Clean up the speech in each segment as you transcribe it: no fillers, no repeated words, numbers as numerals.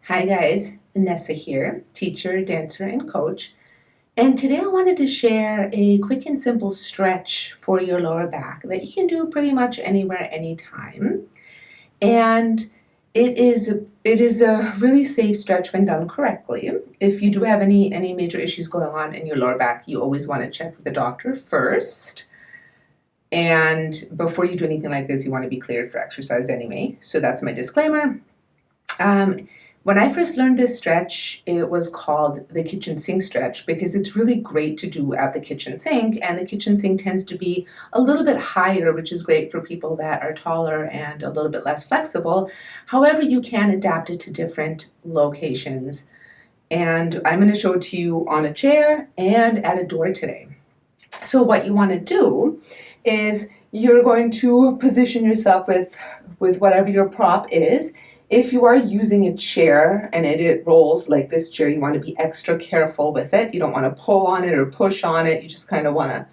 Hi guys, Vanessa here, teacher, dancer, and coach. And today I wanted to share a quick and simple stretch for your lower back that you can do pretty much anywhere, anytime. And it is a really safe stretch when done correctly. If you do have any major issues going on in your lower back, you always want to check with the doctor first. And before you do anything like this, you want to be cleared for exercise anyway. So that's my disclaimer. Um, when I first learned this stretch, it was called the kitchen sink stretch because it's really great to do at the kitchen sink, and the kitchen sink tends to be a little bit higher, which is great for people that are taller and a little bit less flexible. However, you can adapt it to different locations, and I'm going to show it to you on a chair and at a door today. So what you want to do is you're going to position yourself with whatever your prop is. If you are using a chair and it rolls like this chair, you want to be extra careful with it. You don't want to pull on it or push on it. You just kind of want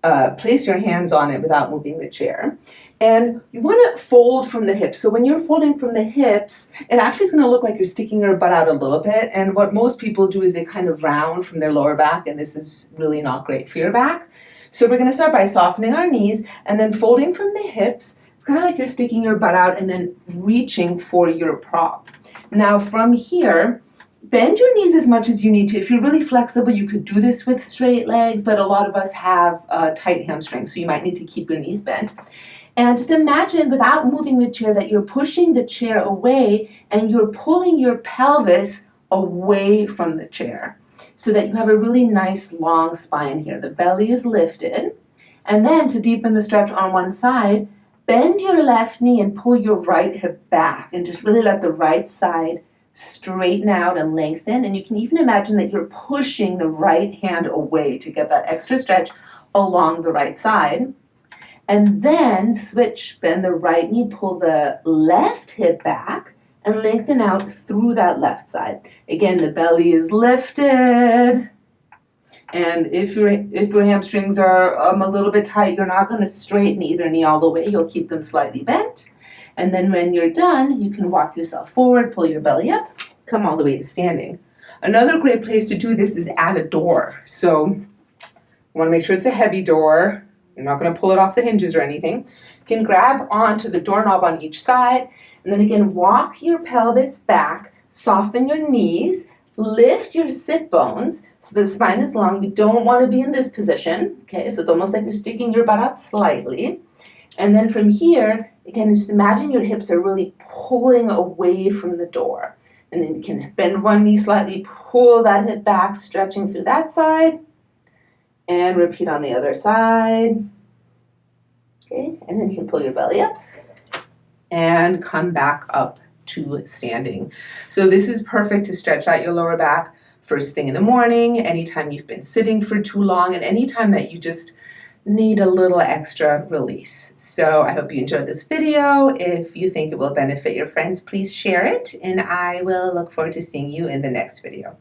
to place your hands on it without moving the chair. And you want to fold from the hips. So when you're folding from the hips, it actually is going to look like you're sticking your butt out a little bit. And what most people do is they kind of round from their lower back, and this is really not great for your back. So we're going to start by softening our knees and then folding from the hips. It's kind of like you're sticking your butt out and then reaching for your prop. Now from here, bend your knees as much as you need to. If you're really flexible, you could do this with straight legs, but a lot of us have tight hamstrings, so you might need to keep your knees bent. And just imagine, without moving the chair, that you're pushing the chair away and you're pulling your pelvis away from the chair so that you have a really nice long spine here. The belly is lifted. And then to deepen the stretch on one side, bend your left knee and pull your right hip back and just really let the right side straighten out and lengthen. And you can even imagine that you're pushing the right hand away to get that extra stretch along the right side. And then switch, bend the right knee, pull the left hip back and lengthen out through that left side. Again, the belly is lifted. And if your hamstrings are a little bit tight, you're not going to straighten either knee all the way. You'll keep them slightly bent. And then when you're done, you can walk yourself forward, pull your belly up, come all the way to standing. Another great place to do this is at a door. So you want to make sure it's a heavy door. You're not going to pull it off the hinges or anything. You can grab onto the doorknob on each side, and then again, walk your pelvis back, soften your knees, lift your sit bones so the spine is long. You don't want to be in this position, okay? So it's almost like you're sticking your butt out slightly. And then from here, again, just imagine your hips are really pulling away from the door. And then you can bend one knee slightly, pull that hip back, stretching through that side. And repeat on the other side. Okay, and then you can pull your belly up and come back up to standing. So this is perfect to stretch out your lower back first thing in the morning, anytime you've been sitting for too long, and anytime that you just need a little extra release. So I hope you enjoyed this video. If you think it will benefit your friends, please share it, and I will look forward to seeing you in the next video.